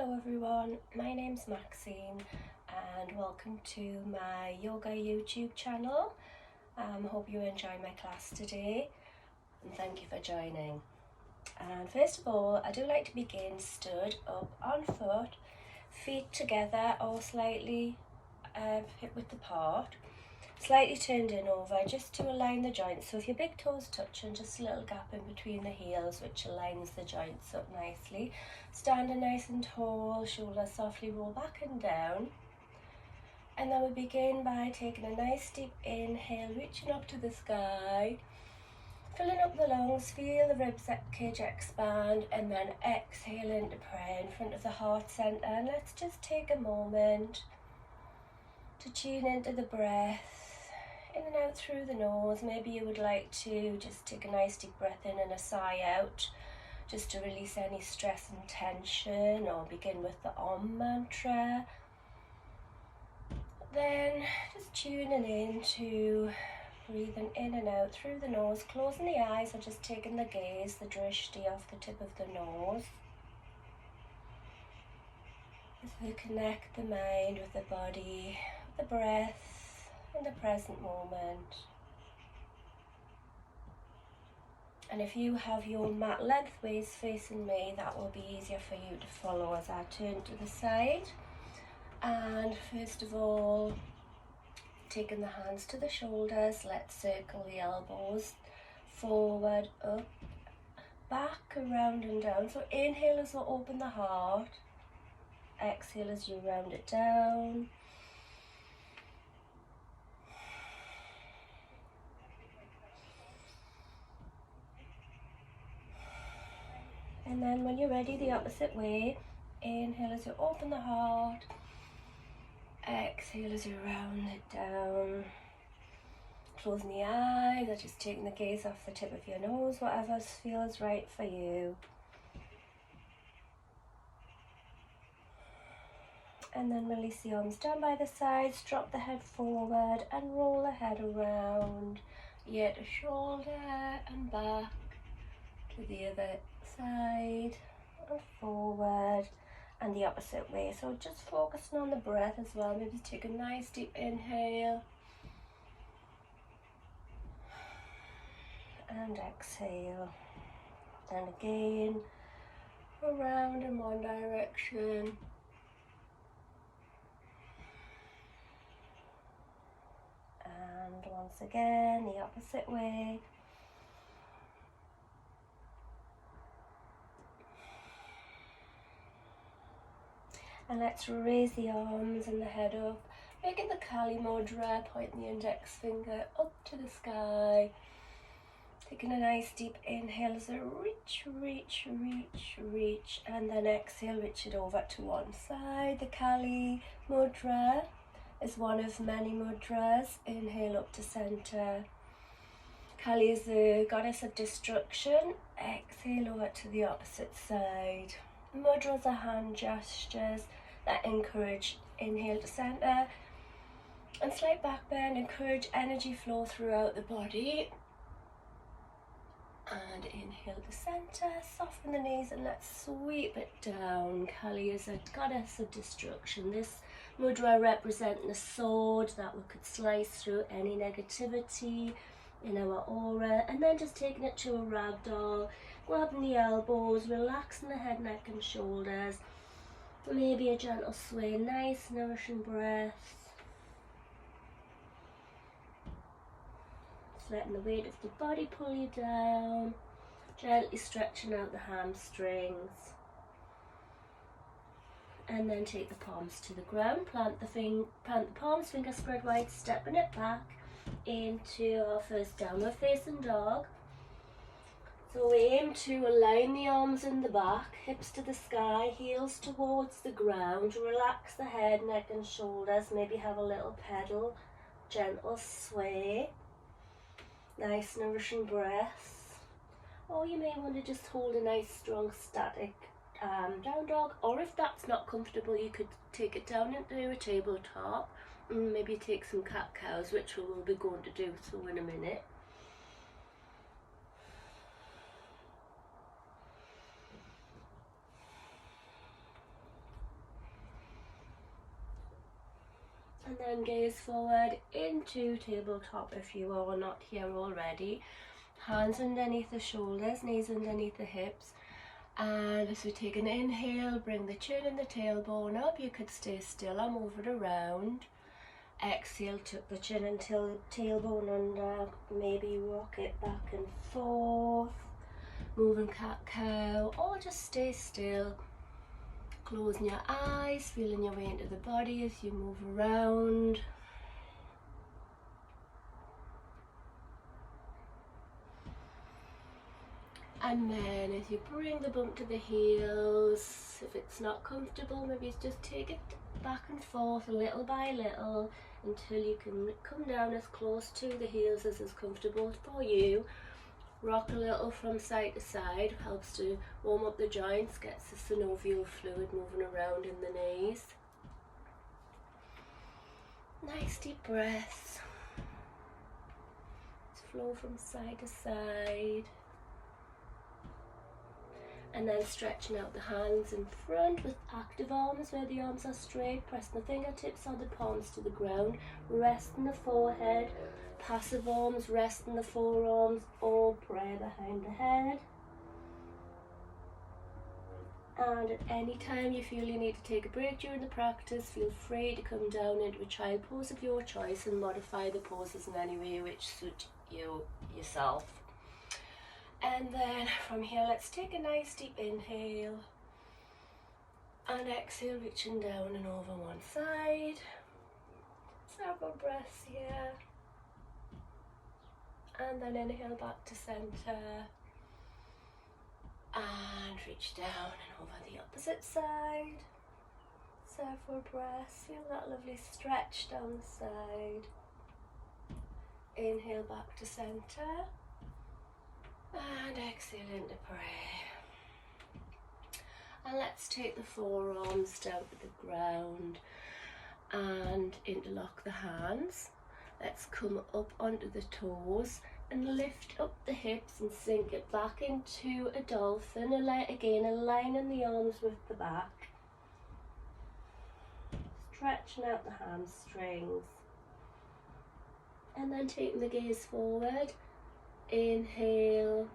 Hello everyone, my name's Maxine and welcome to my yoga YouTube channel. Hope you enjoy my class today and thank you for joining. And first of all, I do like to begin stood up on foot, feet together or slightly hip width apart, slightly turned in over just to align the joints. So if your big toes touch and just a little gap in between the heels which aligns the joints up nicely. Standing nice and tall, shoulders softly roll back and down. And then we begin by taking a nice deep inhale, reaching up to the sky, filling up the lungs, feel the rib cage expand, and then exhale into prayer in front of the heart center. And let's just take a moment to tune into the breath. In and out through the nose. Maybe you would like to just take a nice deep breath in and a sigh out, just to release any stress and tension, or begin with the Om mantra. Then just tuning in to breathing in and out through the nose, closing the eyes or just taking the gaze, the drishti off the tip of the nose. As we connect the mind with the body, the breath, in the present moment. And if you have your mat lengthways facing me, that will be easier for you to follow as I turn to the side. And first of all, taking the hands to the shoulders, let's circle the elbows forward, up, back, around and down. So inhale as we open the heart, exhale as you round it down. And then when you're ready, the opposite way. Inhale as you open the heart. Exhale as you round it down. Closing the eyes or just taking the gaze off the tip of your nose, whatever feels right for you. And then release the arms down by the sides, drop the head forward and roll the head around. Yet a shoulder and back to the other side and forward and the opposite way. So just focusing on the breath as well. Maybe take a nice deep inhale and exhale, and again around in one direction and once again the opposite way. And let's raise the arms and the head up, making the Kali Mudra, pointing the index finger up to the sky. Taking a nice deep inhale as I reach, reach, reach, reach, and then exhale, reach it over to one side. The Kali Mudra is one of many mudras. Inhale up to center. Kali is the goddess of destruction. Exhale over to the opposite side. Mudras are hand gestures that encourage inhale to center and slight back bend, encourage energy flow throughout the body. And inhale to center, soften the knees and let's sweep it down. Kali is a goddess of destruction. This mudra representing a sword that we could slice through any negativity in our aura, and then just taking it to a ragdoll, grabbing the elbows, relaxing the head, neck and shoulders, maybe a gentle sway, nice nourishing breath. Just letting the weight of the body pull you down, gently stretching out the hamstrings. And then take the palms to the ground, plant the palms, fingers spread wide, stepping it back into our first downward facing dog. So we aim to align the arms in the back, hips to the sky, heels towards the ground. Relax the head, neck and shoulders. Maybe have a little pedal, gentle sway. Nice nourishing breath. Or you may want to just hold a nice strong static down dog. Or if that's not comfortable, you could take it down into a tabletop. And maybe take some cat-cows, which we will be going to do so in a minute. And then gaze forward into tabletop if you are not here already. Hands underneath the shoulders, knees underneath the hips. And as we take an inhale, bring the chin and the tailbone up. You could stay still or move it around. Exhale, tuck the chin and tailbone under. Maybe rock it back and forth. Moving cat-cow, or just stay still. Closing your eyes, feeling your way into the body as you move around. And then as you bring the bump to the heels, if it's not comfortable, maybe just take it back and forth little by little until you can come down as close to the heels as is comfortable for you. Rock a little from side to side, helps to warm up the joints, gets the synovial fluid moving around in the knees. Nice deep breaths. Just flow from side to side. And then stretching out the hands in front with active arms where the arms are straight. Pressing the fingertips or the palms to the ground. Resting the forehead. Passive arms, resting the forearms, or prayer behind the head. And at any time you feel you need to take a break during the practice, feel free to come down into a child pose of your choice and modify the poses in any way which suit you yourself. And then from here, let's take a nice deep inhale and exhale, reaching down and over one side. Several breaths here. And then inhale back to center and reach down and over the opposite side. Several breaths. Feel that lovely stretch down the side. Inhale back to center and exhale into prayer. And let's take the forearms down to the ground and interlock the hands. Let's come up onto the toes and lift up the hips and sink it back into a dolphin. Again, aligning the arms with the back. Stretching out the hamstrings. And then taking the gaze forward. Inhale,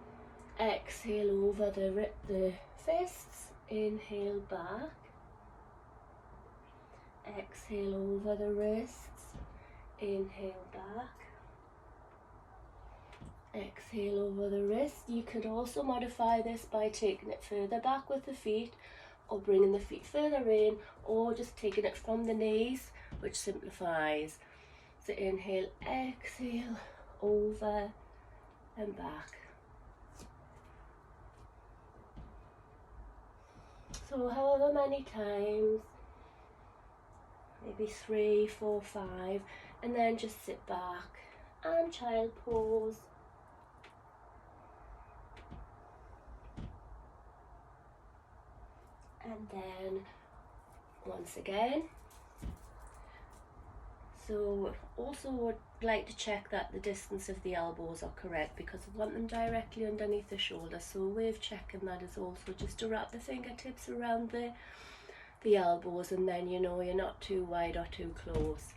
exhale over the fists. Inhale back. Exhale over the wrists. Inhale back. Exhale over the wrist. You could also modify this by taking it further back with the feet, or bringing the feet further in, or just taking it from the knees, which simplifies. So inhale, exhale, over and back. So however many times, maybe 3, 4, 5, and then just sit back and child pose. And then once again. So also would like to check that the distance of the elbows are correct, because I want them directly underneath the shoulder. So a way of checking that is also just to wrap the fingertips around the elbows, and then you know you're not too wide or too close.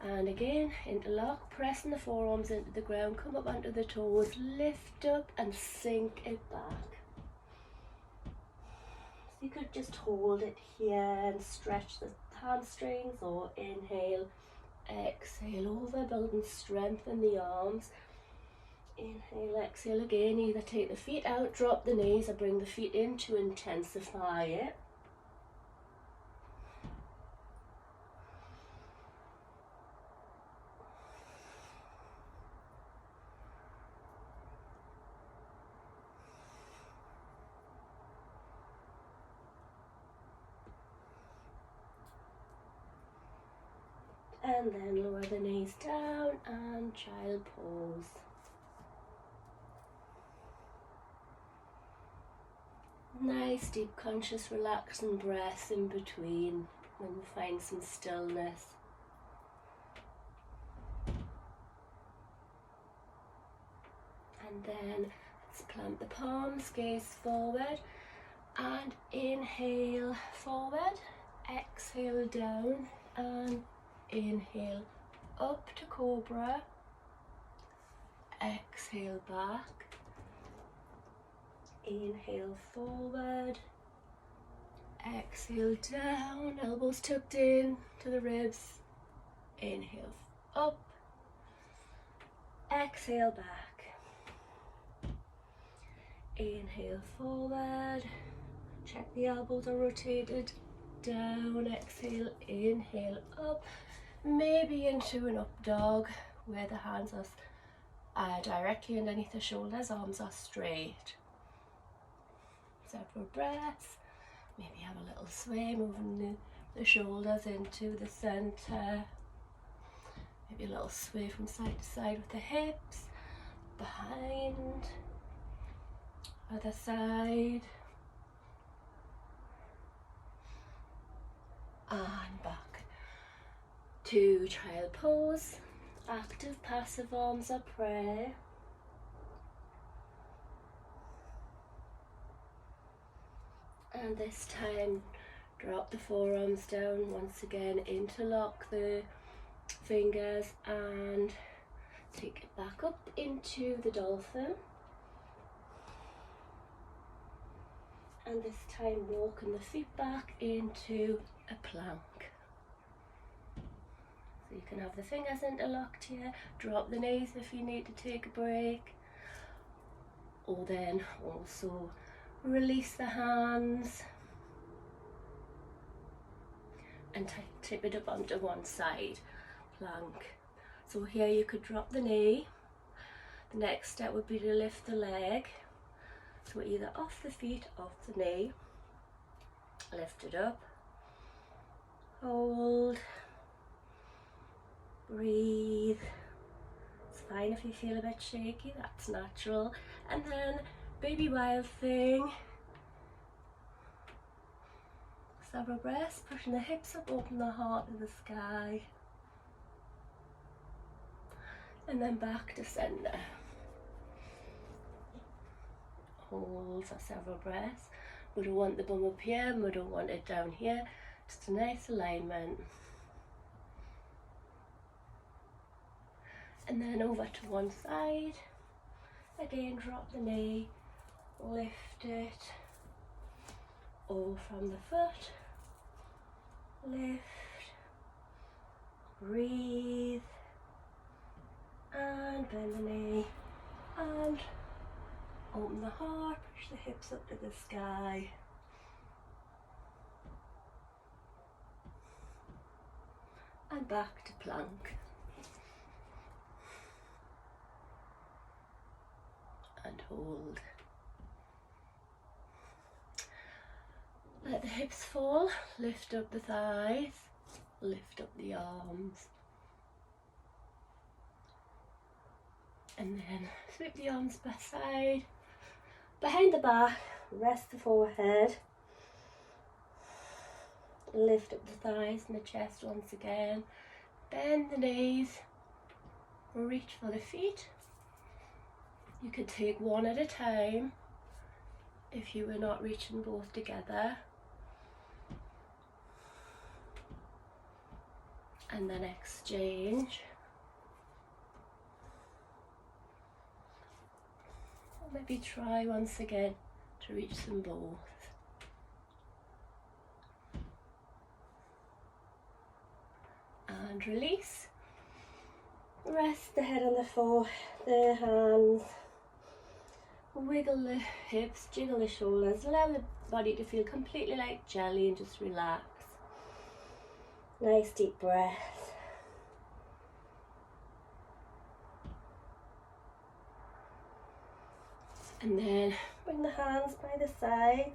And again, interlock, pressing the forearms into the ground, come up onto the toes, lift up and sink it back. So you could just hold it here and stretch the hamstrings, or inhale, exhale over, building strength in the arms. Inhale, exhale again, either take the feet out, drop the knees, or bring the feet in to intensify it. And then lower the knees down and child pose. Nice deep conscious relaxing breaths in between when you find some stillness. And then let's plant the palms, gaze forward, and inhale forward, exhale down, and Inhale up to cobra. Exhale back. Inhale forward. Exhale down, elbows tucked in to the ribs. Inhale up. Exhale back. Inhale forward. Check the elbows are rotated down. Exhale, inhale up. Maybe into an up dog where the hands are directly underneath the shoulders, arms are straight. Several breaths. Maybe have a little sway, moving the shoulders into the center. Maybe a little sway from side to side with the hips. Behind. Other side. And back to child pose. Active, passive arms are prayer. And this time, drop the forearms down once again, interlock the fingers and take it back up into the dolphin. And this time, walking the feet back into a plank. So you can have the fingers interlocked here, drop the knees if you need to take a break, or then also release the hands and tip it up onto one side, plank. So here you could drop the knee. The next step would be to lift the leg. So either off the feet, off the knee, lift it up, hold, breathe. It's fine if you feel a bit shaky, that's natural. And then baby wild thing. Several breaths, pushing the hips up, open the heart to the sky. And then back to center. Hold for several breaths. We don't want the bum up here, and we don't want it down here. Just a nice alignment. And then over to one side. Again, drop the knee, lift it, or from the foot, lift, breathe, and bend the knee, and open the heart, push the hips up to the sky. And back to plank. And hold. Let the hips fall, lift up the thighs, lift up the arms. And then sweep the arms back side, behind the back, rest the forehead. Lift up the thighs and the chest once again. Bend the knees, reach for the feet. You could take one at a time if you were not reaching both together. And then exchange. Or maybe try once again to reach them both. And release. Rest the head on the hands. Wiggle the hips, jiggle the shoulders, allow the body to feel completely like jelly and just relax. Nice deep breath. And then bring the hands by the sides,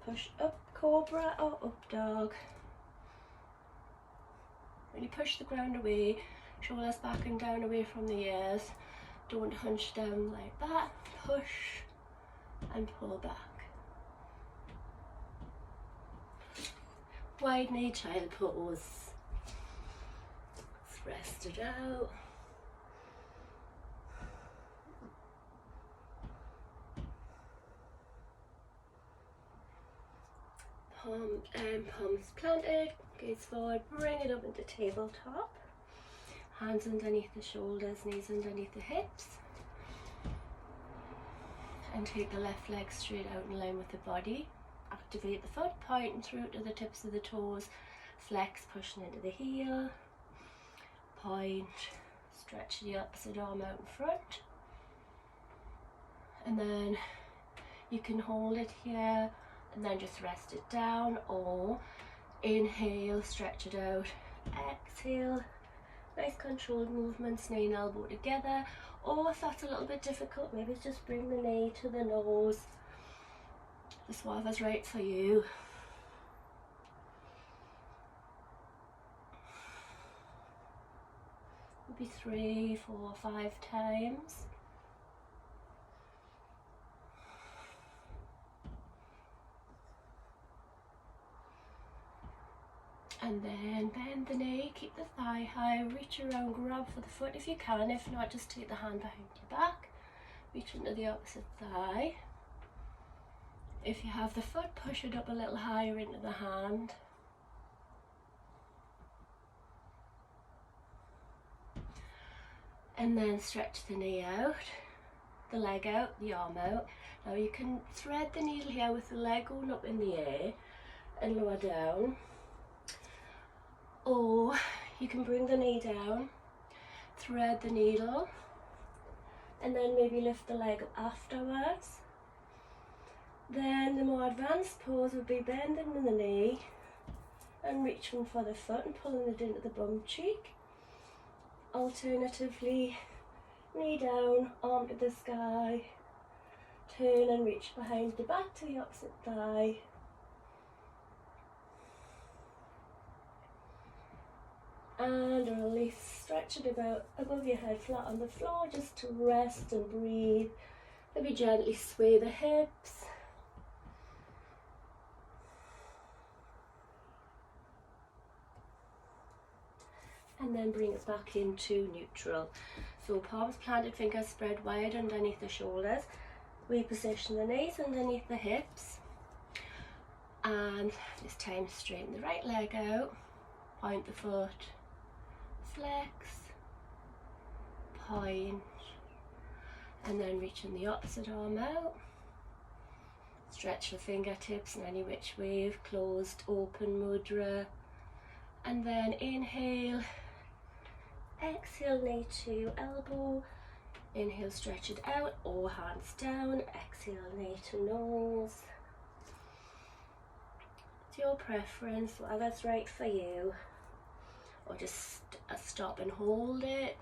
push up cobra or up dog. Really push the ground away, shoulders back and down away from the ears. Don't hunch down like that, push and pull back. Wide knee child pose. Let's rest it out. Palms planted, gaze forward, bring it up into tabletop. Hands underneath the shoulders, knees underneath the hips. And take the left leg straight out in line with the body. Activate the foot, pointing through to the tips of the toes. Flex, pushing into the heel. Point, stretch the opposite arm out in front. And then you can hold it here and then just rest it down, or inhale, stretch it out, exhale. Nice controlled movements, knee and elbow together. Or if that's a little bit difficult, maybe just bring the knee to the nose. Just whatever's right for you. Maybe 3, 4, 5 times. And then bend the knee, keep the thigh high, reach around, grab for the foot if you can. If not, just take the hand behind your back, reach into the opposite thigh. If you have the foot, push it up a little higher into the hand. And then stretch the knee out, the leg out, the arm out. Now you can thread the needle here with the leg going up in the air and lower down. Or you can bring the knee down, thread the needle, and then maybe lift the leg up afterwards. Then the more advanced pose would be bending the knee and reaching for the foot and pulling it into the bum cheek. Alternatively, knee down, arm to the sky, turn and reach behind the back to the opposite thigh. And release, stretch it about above your head, flat on the floor, just to rest and breathe. Maybe gently sway the hips. And then bring it back into neutral. So palms planted, fingers spread wide underneath the shoulders. Reposition the knees underneath the hips. And this time straighten the right leg out, point the foot, flex, point, and then reaching the opposite arm out. Stretch the fingertips in any which way, closed, open mudra. And then inhale, exhale, knee to elbow. Inhale, stretch it out, or hands down. Exhale, knee to nose. It's your preference, whatever's right for you. Or just stop and hold it.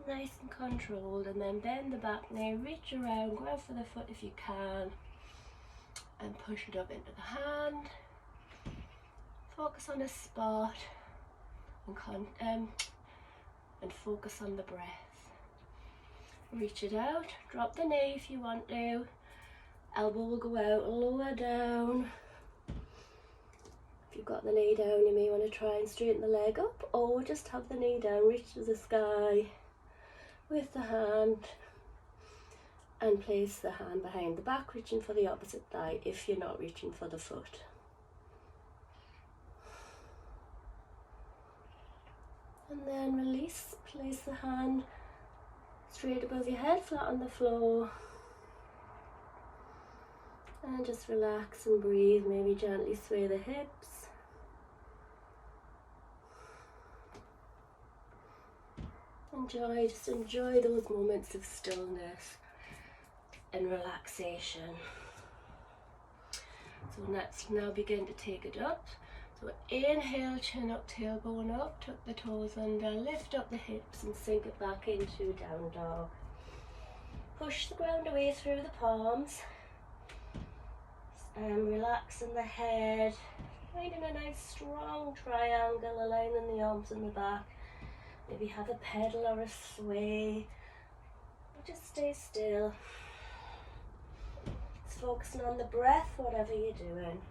Nice and controlled, and then bend the back knee, reach around, grab for the foot if you can, and push it up into the hand. Focus on a spot and focus on the breath. Reach it out, drop the knee if you want to. Elbow will go out, lower down. If you've got the knee down, you may want to try and straighten the leg up, or just have the knee down, reach to the sky with the hand, and place the hand behind the back, reaching for the opposite thigh if you're not reaching for the foot. And then release, place the hand straight above your head, flat on the floor. And just relax and breathe, maybe gently sway the hips. Just enjoy those moments of stillness and relaxation. So let's now begin to take it up. So inhale, chin up, tailbone up, tuck the toes under, lift up the hips and sink it back into down dog. Push the ground away through the palms. Relaxing the head, finding a nice strong triangle, aligning the arms and the back. Maybe have a pedal or a sway, or just stay still. Just focusing on the breath, whatever you're doing.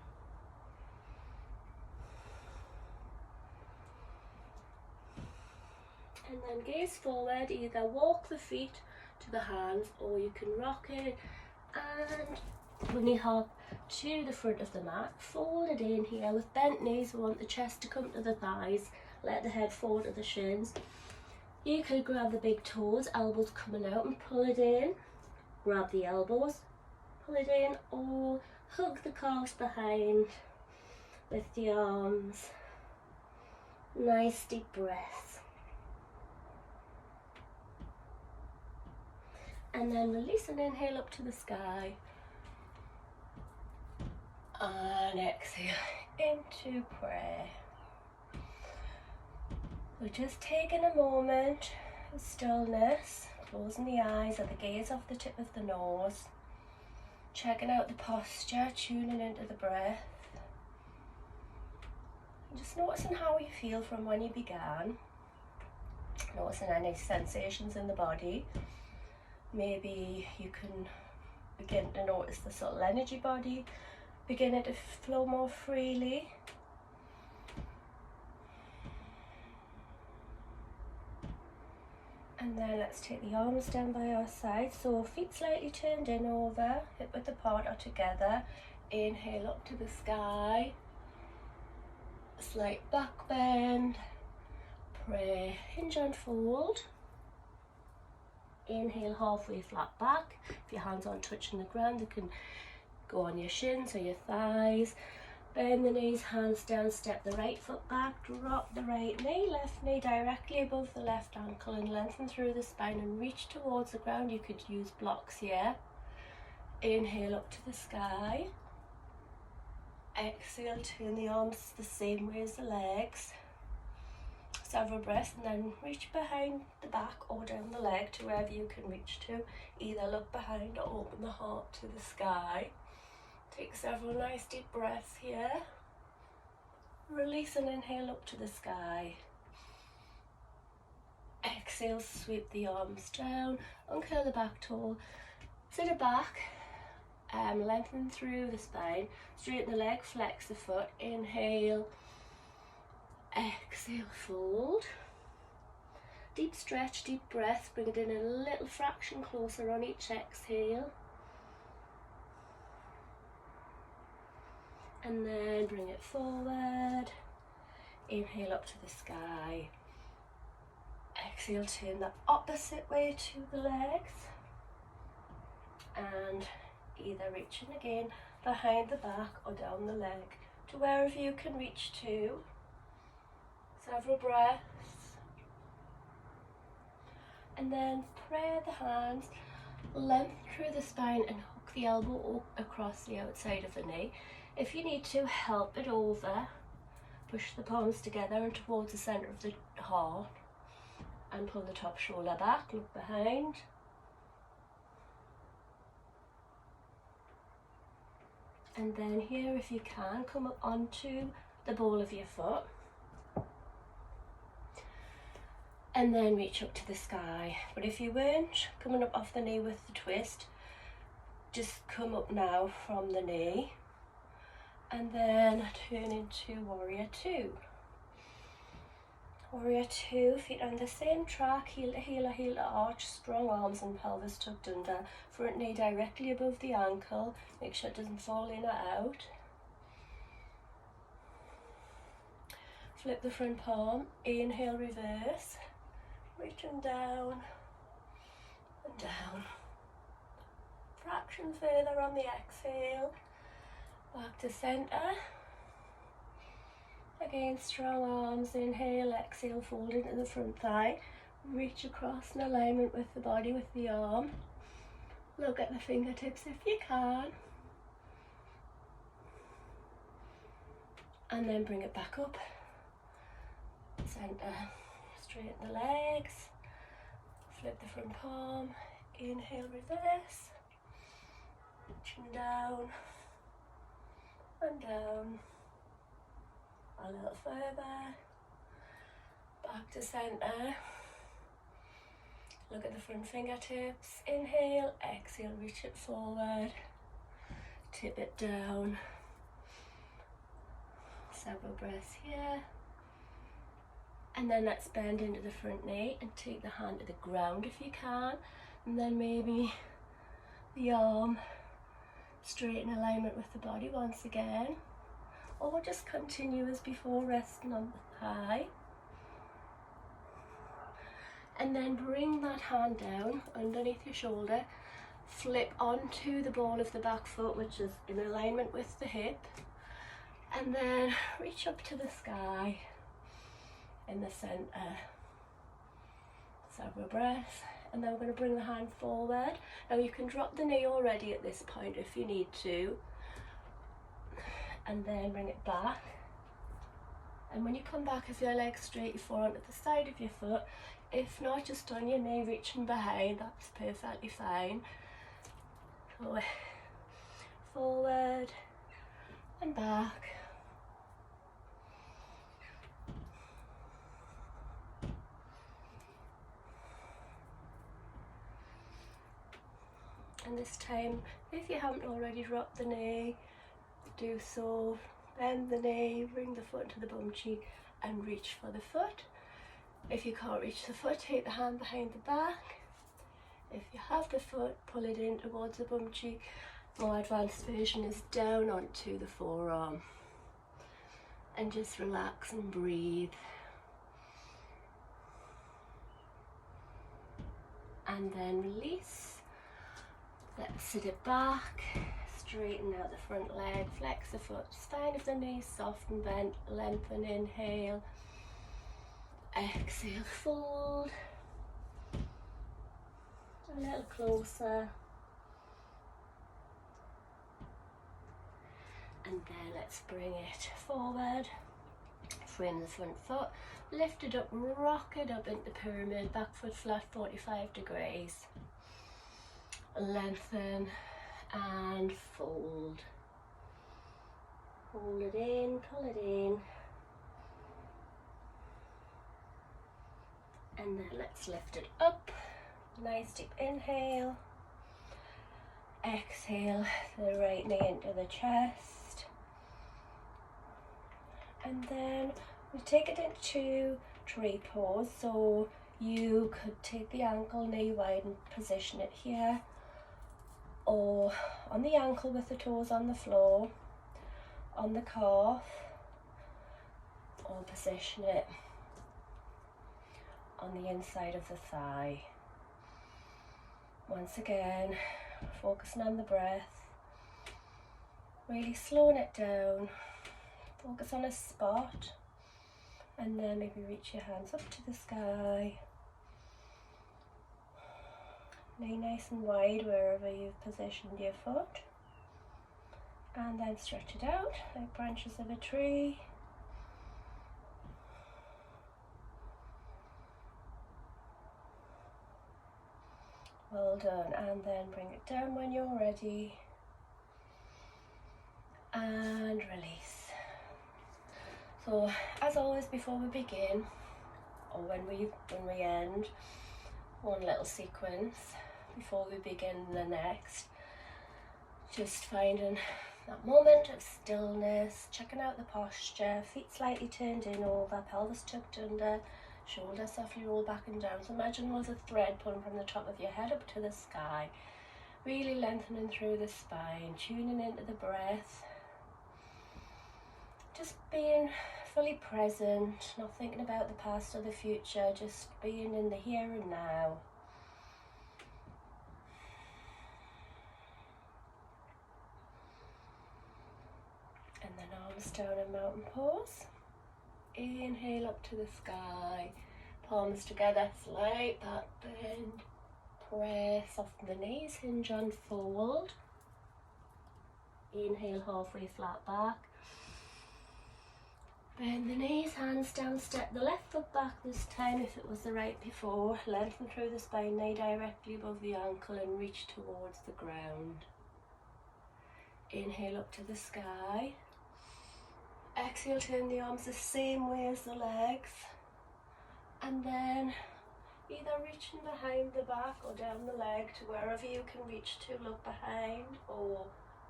And then gaze forward, either walk the feet to the hands or you can rock it and bunny hop to the front of the mat. Fold it in here with bent knees. We want the chest to come to the thighs, let the head fall to the shins. You could grab the big toes, elbows coming out, and pull it in. Grab the elbows, pull it in, or hug the calves behind with the arms. Nice deep breath. And then release and inhale up to the sky. And exhale into prayer. We're just taking a moment of stillness, closing the eyes or the gaze off the tip of the nose, checking out the posture, tuning into the breath. And just noticing how you feel from when you began. Noticing any sensations in the body. Maybe you can begin to notice the subtle energy body beginning to flow more freely. And then let's take the arms down by our side. So feet slightly turned in over, hip width apart or together. Inhale up to the sky. Slight back bend. Prayer, hinge and fold. Inhale, halfway flat back. If your hands aren't touching the ground, they can go on your shins or your thighs. Bend the knees, hands down, step the right foot back, drop the right knee, left knee directly above the left ankle and lengthen through the spine and reach towards the ground. You could use blocks here. Inhale up to the sky. Exhale, turn the arms the same way as the legs. Several breaths and then reach behind the back or down the leg to wherever you can reach to. Either look behind or open the heart to the sky. Take several nice deep breaths here. Release and inhale up to the sky. Exhale, sweep the arms down, uncurl the back toe, sit it back, lengthen through the spine, straighten the leg, flex the foot, inhale, exhale, fold. Deep stretch, deep breath, bring it in a little fraction closer on each exhale. And then bring it forward. Inhale up to the sky. Exhale, turn the opposite way to the legs. And either reaching again behind the back or down the leg to wherever you can reach to. Several breaths. And then pray the hands, lengthen through the spine and hook the elbow across the outside of the knee. If you need to, help it over. Push the palms together and towards the centre of the heart. And pull the top shoulder back, look behind. And then here, if you can, come up onto the ball of your foot. And then reach up to the sky. But if you weren't coming up off the knee with the twist, just come up now from the knee. And then turn into Warrior Two. Warrior Two, feet on the same track, heel to heel or heel to arch, strong arms and pelvis tucked under, front knee directly above the ankle, make sure it doesn't fall in or out. Flip the front palm, inhale, reverse, reaching down and down. Fraction further on the exhale. Back to centre. Again, strong arms, inhale, exhale, fold into the front thigh. Reach across in alignment with the body, with the arm. Look at the fingertips if you can. And then bring it back up. Centre, straighten the legs. Flip the front palm, inhale, reverse. Reaching down. And down, a little further, back to centre, look at the front fingertips, inhale, exhale, reach it forward, tip it down, several breaths here, And then let's bend into the front knee and take the hand to the ground if you can. And then maybe the arm straight in alignment with the body once again. Or just continue as before, resting on the thigh. And then bring that hand down underneath your shoulder. Flip onto the ball of the back foot, which is in alignment with the hip. And then reach up to the sky in the center. Several breaths. And then we're going to bring the hand forward. Now you can drop the knee already at this point if you need to. And then bring it back. And when you come back, if your leg's straight, you fall onto the side of your foot. If not, just on your knee, reaching behind, that's perfectly fine. So, forward and back. And this time, if you haven't already dropped the knee, do so. Bend the knee, bring the foot to the bum cheek and reach for the foot. If you can't reach the foot, take the hand behind the back. If you have the foot, pull it in towards the bum cheek. More advanced version is down onto the forearm. And just relax and breathe. And then release. Let's sit it back. Straighten out the front leg, flex the foot, spine of the knees soft and bent, lengthen, inhale, exhale, fold, a little closer, and then let's bring it forward, frame the front foot, lift it up, rock it up into pyramid, back foot flat 45 degrees, lengthen, and fold. Hold it in, pull it in. And then let's lift it up. Nice deep inhale. Exhale the right knee into the chest. And then we take it into tree pose. So you could take the ankle, knee wide and position it here, or on the ankle with the toes on the floor, on the calf, or position it on the inside of the thigh. Once again, focusing on the breath, really slowing it down, focus on a spot, and then maybe reach your hands up to the sky. Knee nice and wide wherever you've positioned your foot, and then stretch it out like branches of a tree. Well done, and then bring it down when you're ready and release. So as always, before we begin or when we end, one little sequence before we begin the next, just finding that moment of stillness, checking out the posture, feet slightly turned in over, pelvis tucked under, shoulders softly roll back and down. So imagine there's a thread pulling from the top of your head up to the sky, really lengthening through the spine, tuning into the breath, just being fully present, not thinking about the past or the future, just being in the here and now. And then arms down in mountain pose. Inhale up to the sky, palms together, slight back bend, press, soften the knees, hinge and fold. Inhale, halfway flat back. Bend the knees, hands down, step the left foot back this time if it was the right before. Lengthen through the spine, knee directly above the ankle and reach towards the ground. Inhale up to the sky. Exhale, turn the arms the same way as the legs. And then either reaching behind the back or down the leg to wherever you can reach to, look behind, or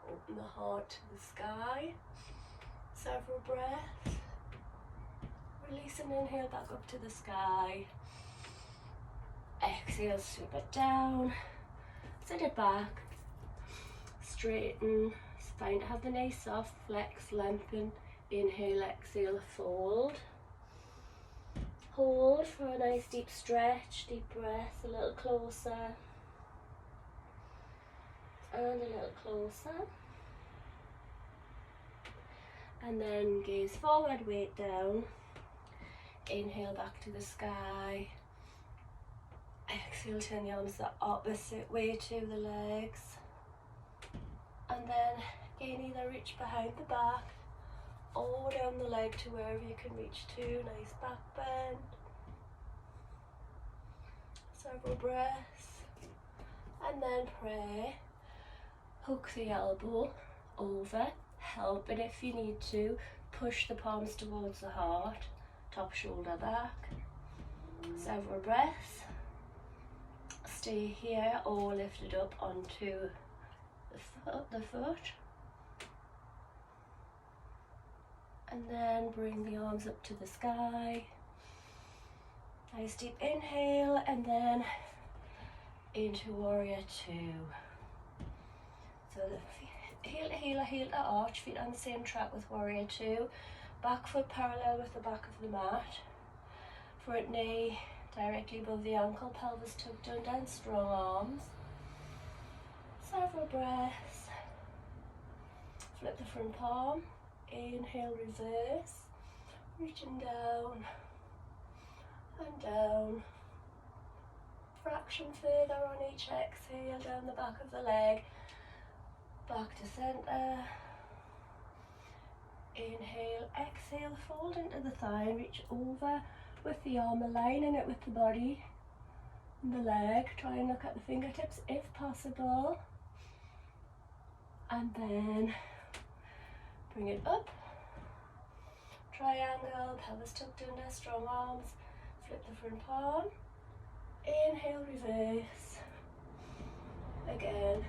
open the heart to the sky. Several breaths. Release and inhale back up to the sky. Exhale, sweep it down. Sit it back. Straighten. It's fine to have the knees soft. Flex, lengthen. Inhale, exhale, fold. Hold for a nice deep stretch, deep breath, a little closer. And a little closer. And then gaze forward, weight down. Inhale back to the sky. Exhale, turn the arms the opposite way to the legs. And then again, either reach behind the back or down the leg to wherever you can reach to. Nice back bend. Several breaths. And then pray. Hook the elbow over. Help it if you need to. Push the palms towards the heart. Top shoulder back. Several breaths. Stay here or lift it up onto the foot. And then bring the arms up to the sky. Nice deep inhale and then into warrior two. So the heel to arch, feet on the same track with warrior two. Back foot parallel with the back of the mat. Front knee directly above the ankle, pelvis tucked under and strong arms. Several breaths. Flip the front palm. Inhale, reverse. Reaching down and down. Fraction further on each exhale, down the back of the leg. Back to center. Inhale, exhale, fold into the thigh, reach over with the arm, aligning it with the body and the leg. Try and look at the fingertips if possible. And then bring it up. Triangle, pelvis tucked under, strong arms. Flip the front palm. Inhale, reverse. Again,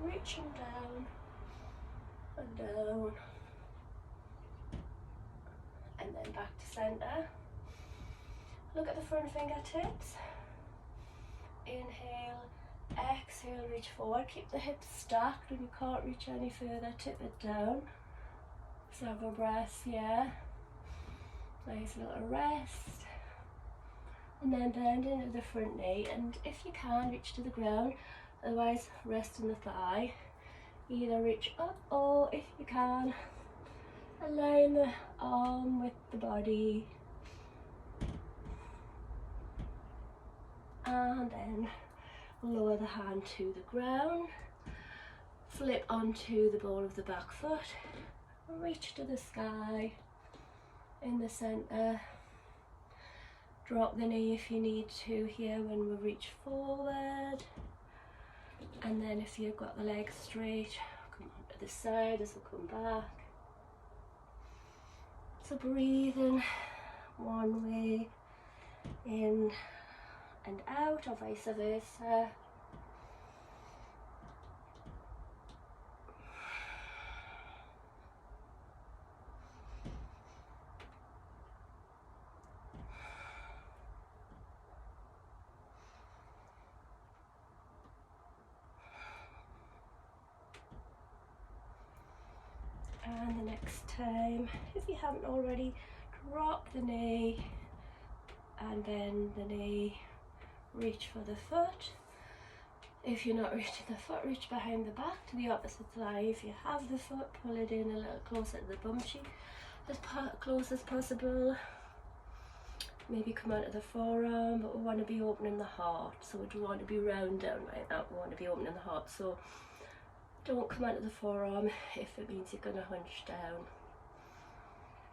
reaching down and down. And then back to center. Look at the front fingertips. Inhale, exhale, reach forward. Keep the hips stacked. When you can't reach any further, tip it down. Several breaths here. Nice little rest. And then bend into the front knee. And if you can, reach to the ground. Otherwise, rest in the thigh. Either reach up or, if you can, align the arm with the body. And then lower the hand to the ground. Flip onto the ball of the back foot. Reach to the sky in the center. Drop the knee if you need to here when we reach forward. And then if you've got the legs straight, come on to the side as we come back. So breathing one way in and out, or vice versa. And the next time, if you haven't already, drop the knee and bend the knee. Reach for the foot. If you're not reaching the foot, reach behind the back to the opposite thigh. If you have the foot, pull it in a little closer to the bum cheek, as close as possible. Maybe come out of the forearm, but we want to be opening the heart. So we don't want to be round down like that. We want to be opening the heart. So don't come out of the forearm if it means you're going to hunch down.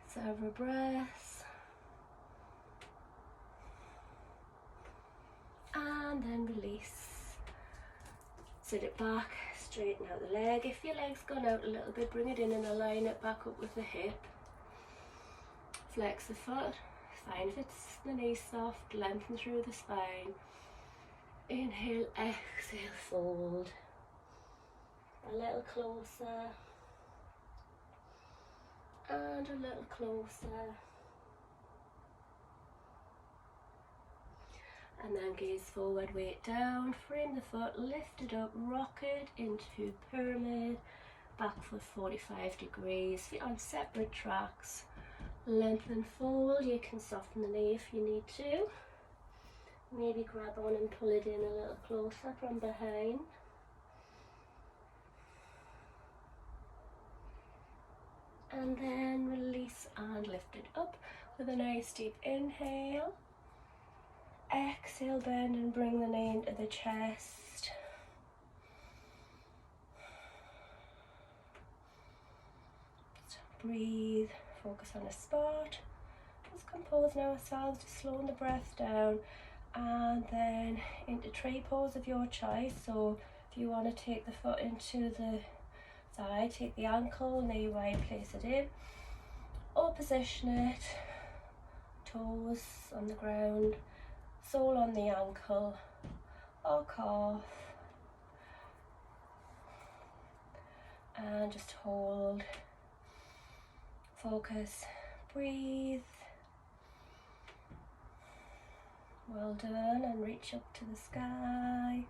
Several breaths. And then release. Sit it back, straighten out the leg. If your leg's gone out a little bit, bring it in and align it back up with the hip. Flex the foot. Find if it's the knee soft, lengthen through the spine. Inhale, exhale, fold. A little closer. And a little closer. and then gaze forward, weight down, frame the foot, lift it up, rock it into pyramid, back foot 45 degrees, feet on separate tracks, lengthen forward. You can soften the knee if you need to, maybe grab on and pull it in a little closer from behind. And then release and lift it up with a nice deep inhale. Exhale, bend and bring the knee into the chest. Just breathe, focus on a spot. Just compose now ourselves, just slowing the breath down, and then into tree pose of your choice. So if you want to take the foot into the side, take the ankle, knee wide, place it in, or position it, toes on the ground, sole on the ankle or calf, and just hold, focus, breathe. Well done, and reach up to the sky.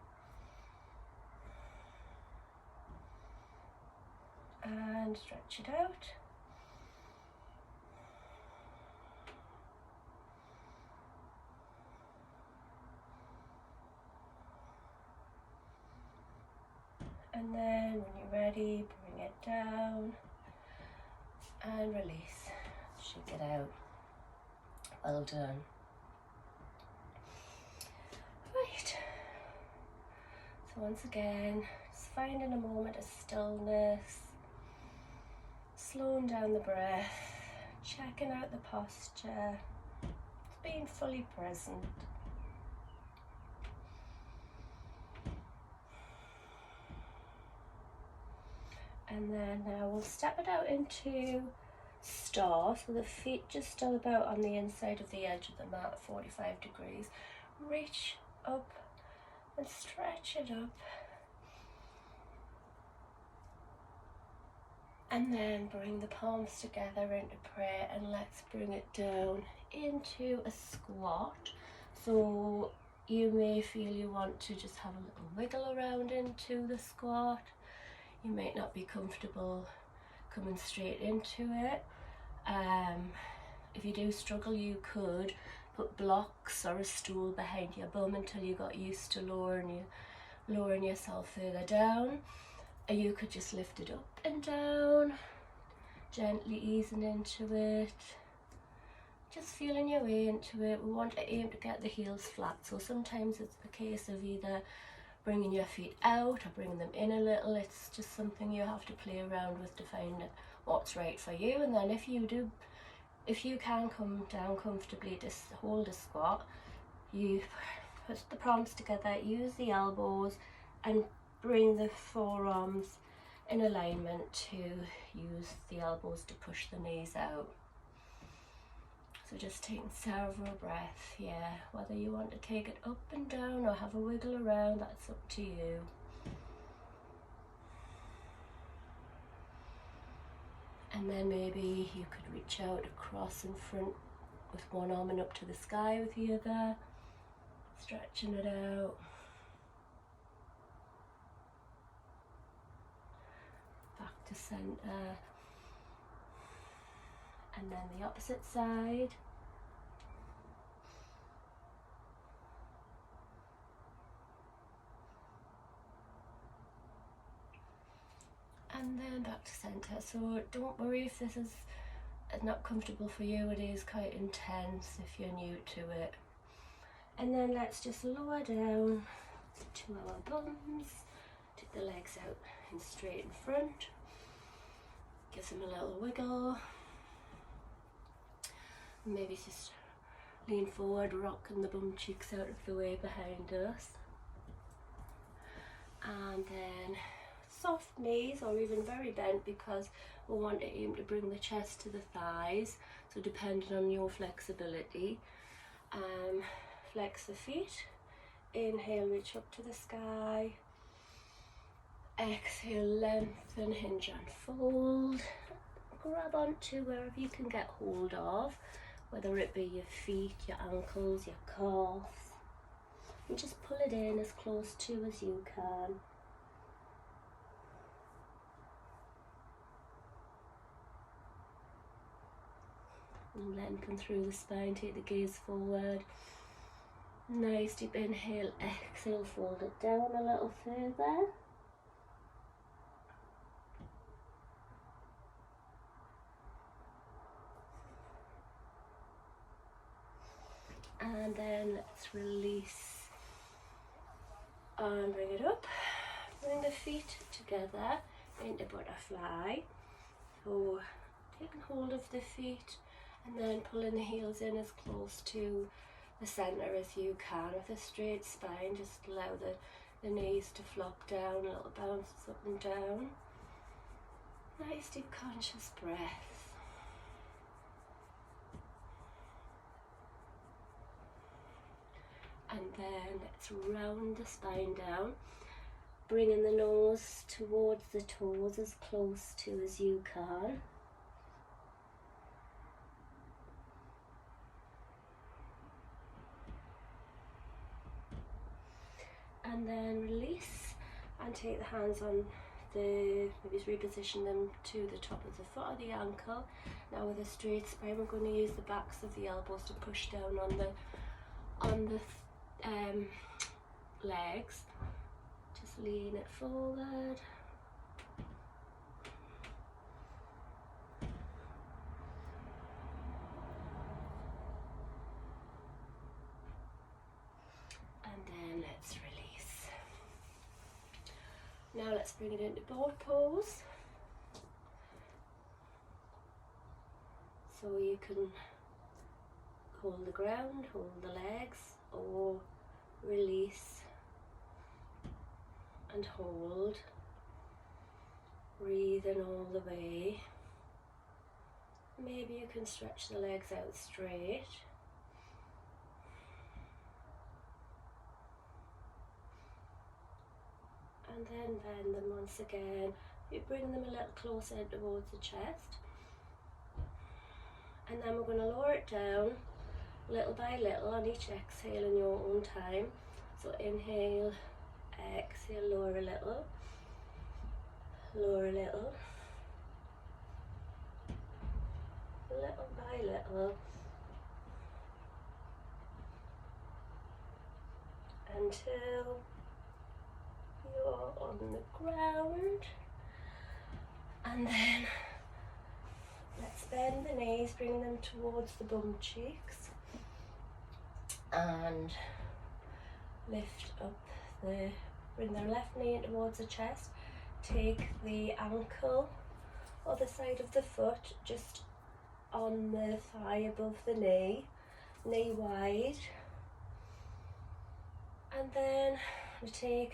And stretch it out. And then when you're ready, bring it down and release. Shake it out. Well done. Right. So once again, just finding a moment of stillness, slowing down the breath, checking out the posture, just being fully present. And then now we'll step it out into star, so the feet just still about on the inside of the edge of the mat, 45 degrees. Reach up and stretch it up. And then bring the palms together into prayer, and let's bring it down into a squat. So you may feel you want to just have a little wiggle around into the squat. You might not be comfortable coming straight into it. If you do struggle, you could put blocks or a stool behind your bum until you got used to lowering yourself further down. Or you could just lift it up and down, gently easing into it, just feeling your way into it. We want to aim to get the heels flat, so sometimes it's a case of either bringing your feet out or bringing them in a little. It's just something you have to play around with to find what's right for you. And then if you can come down comfortably, just hold a squat, you put the palms together, use the elbows and bring the forearms in alignment to use the elbows to push the knees out. So just taking several breaths, whether you want to take it up and down or have a wiggle around, that's up to you. And then maybe you could reach out across in front with one arm and up to the sky with the other, stretching it out. Back to center. And then the opposite side. And then back to center. So don't worry if this is not comfortable for you, it is quite intense if you're new to it. And then let's just lower down to our bums, take the legs out and straight in front, give them a little wiggle. Maybe just lean forward, rocking the bum cheeks out of the way behind us. And then soft knees, or even very bent, because we want to aim to bring the chest to the thighs. So depending on your flexibility, flex the feet. Inhale, reach up to the sky. Exhale, lengthen, hinge and fold. Grab onto wherever you can get hold of, whether it be your feet, your ankles, your calves. and just pull it in as close to as you can. And lengthen through the spine, take the gaze forward. Nice deep inhale, exhale, fold it down a little further. And then let's release and bring it up. Bring the feet together into butterfly. So taking hold of the feet and then pulling the heels in as close to the centre as you can. With a straight spine, just allow the knees to flop down, a little bounces up and down. Nice deep conscious breath. And then let's round the spine down, bringing the nose towards the toes as close to as you can. And then release and take the hands on maybe reposition them to the top of the foot or the ankle. Now with a straight spine, we're going to use the backs of the elbows to push down on the legs. Just lean it forward. And then let's release. Now let's bring it into boat pose. So you can hold the ground, hold the legs, or release and hold, breathing all the way. Maybe you can stretch the legs out straight. And then bend them once again. You bring them a little closer towards the chest. And then we're going to lower it down little by little on each exhale in your own time. So inhale, exhale, lower a little, little by little, until you're on the ground. And then let's bend the knees, bring them towards the bum cheeks, and lift up bring the left knee in towards the chest. Take the ankle or the side of the foot just on the thigh above the knee, knee wide. And then we take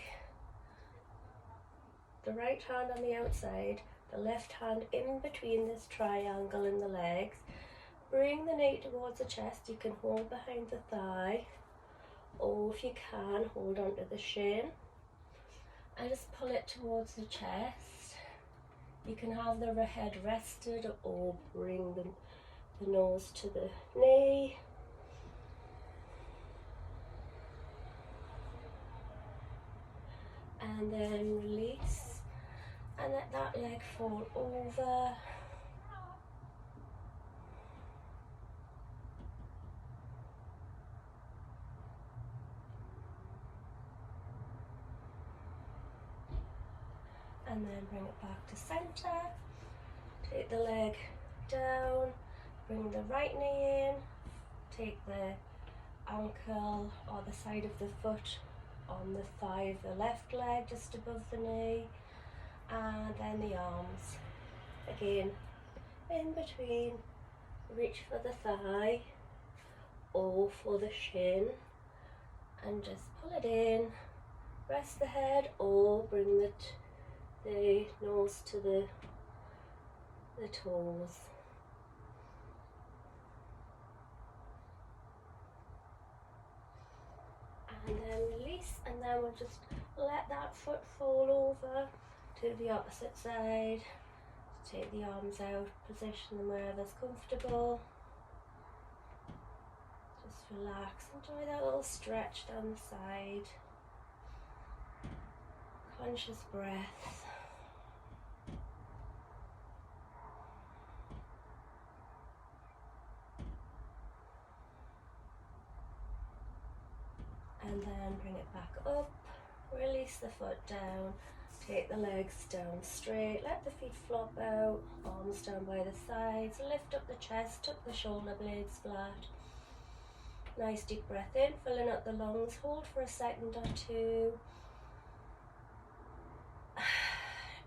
the right hand on the outside, the left hand in between this triangle in the legs. Bring the knee towards the chest. You can hold behind the thigh, or if you can, hold onto the shin. And just pull it towards the chest. You can have the head rested or bring the nose to the knee. And then release and let that leg fall over. And then bring it back to center. Take the leg down, bring the right knee in, take the ankle or the side of the foot on the thigh of the left leg just above the knee, and then the arms again in between. Reach for the thigh or for the shin and just pull it in. Rest the head or bring the nose to the toes. And then release, and then we'll just let that foot fall over to the opposite side. Take the arms out, position them wherever's comfortable. Just relax. Enjoy that little stretch down the side. Conscious breath. And then bring it back up. Release the foot down. Take the legs down straight. Let the feet flop out. Arms down by the sides. Lift up the chest. Tuck the shoulder blades flat. Nice deep breath in, filling up the lungs. Hold for a second or two.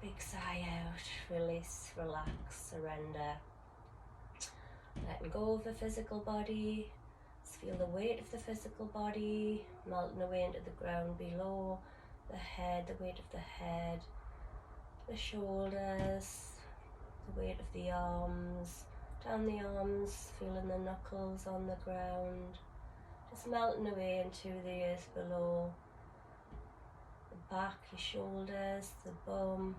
Big sigh out. Release, relax, surrender. Letting go of the physical body. Just feel the weight of the physical body melting away into the ground below. The head, the weight of the head. The shoulders. The weight of the arms. Down the arms, feeling the knuckles on the ground. Just melting away into the earth below. The back, your shoulders, the bum.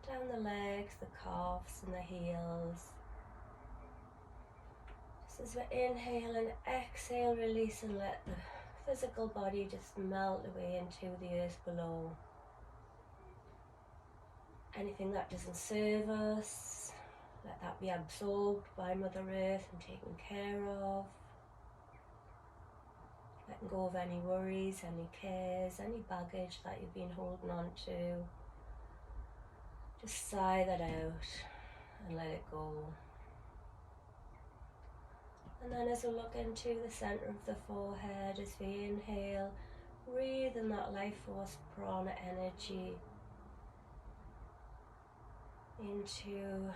Down the legs, the calves and the heels. Just as we inhale and exhale, release and let the physical body just melt away into the earth below. Anything that doesn't serve us, let that be absorbed by Mother Earth and taken care of. Letting go of any worries, any cares, any baggage that you've been holding on to. Just sigh that out and let it go. And then as we look into the centre of the forehead, as we inhale, breathe in that life force prana energy into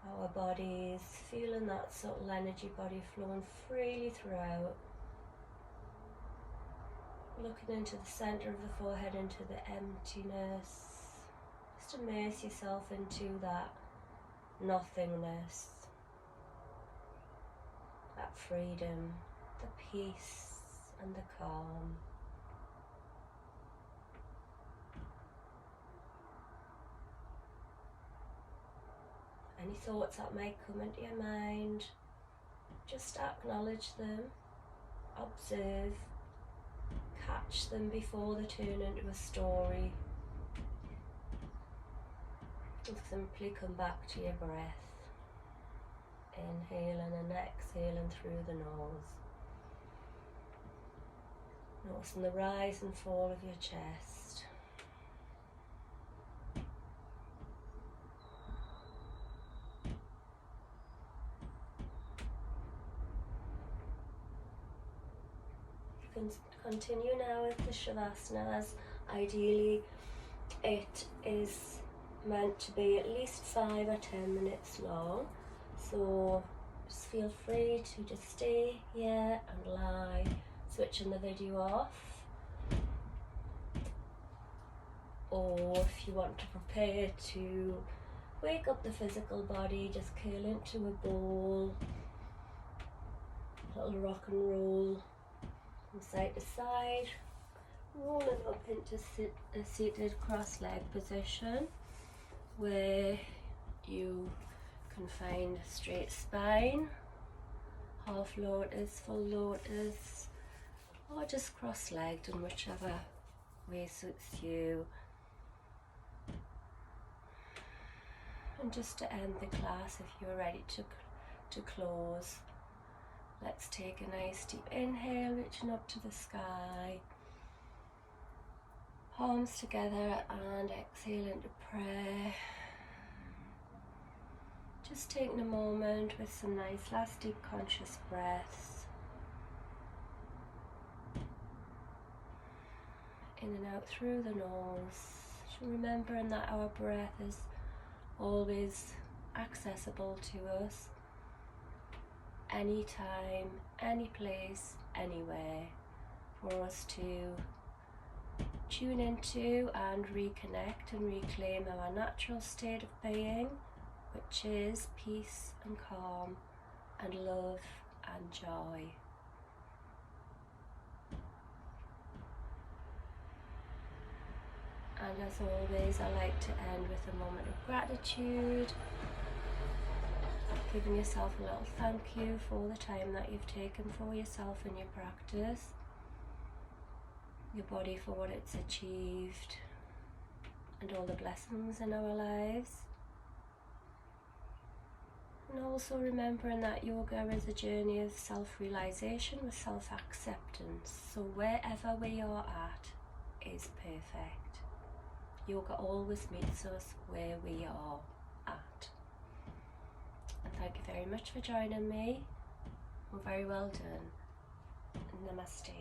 our bodies, feeling that subtle energy body flowing freely throughout. Looking into the centre of the forehead, into the emptiness. Just immerse yourself into that nothingness, that freedom, the peace and the calm. Any thoughts that might come into your mind, just acknowledge them, observe, catch them before they turn into a story. And simply come back to your breath, inhaling and exhaling through the nose. Noticing the rise and fall of your chest. You can continue now with the Shavasana. Ideally, it is meant to be at least 5 or 10 minutes long, so just feel free to just stay here and lie, switching the video off, or if you want to prepare to wake up the physical body, just curl into a ball, a little rock and roll from side to side, rolling up into a seated cross-leg position, where you can find a straight spine, half lotus, full lotus, or just cross-legged, in whichever way suits you. And just to end the class, if you're ready to close, let's take a nice deep inhale, reaching up to the sky, palms together, and exhale into prayer. Just taking a moment with some nice last deep conscious breaths. In and out through the nose. Remembering that our breath is always accessible to us. Anytime, any place, anywhere. For us to tune into and reconnect and reclaim our natural state of being, which is peace and calm and love and joy. And as always, I like to end with a moment of gratitude. giving yourself a little thank you for the time that you've taken for yourself in your practice, your body for what it's achieved, and all the blessings in our lives. And also remembering that yoga is a journey of self-realization with self-acceptance. So wherever we are at is perfect. Yoga always meets us where we are at. And thank you very much for joining me. Well, very well done. Namaste.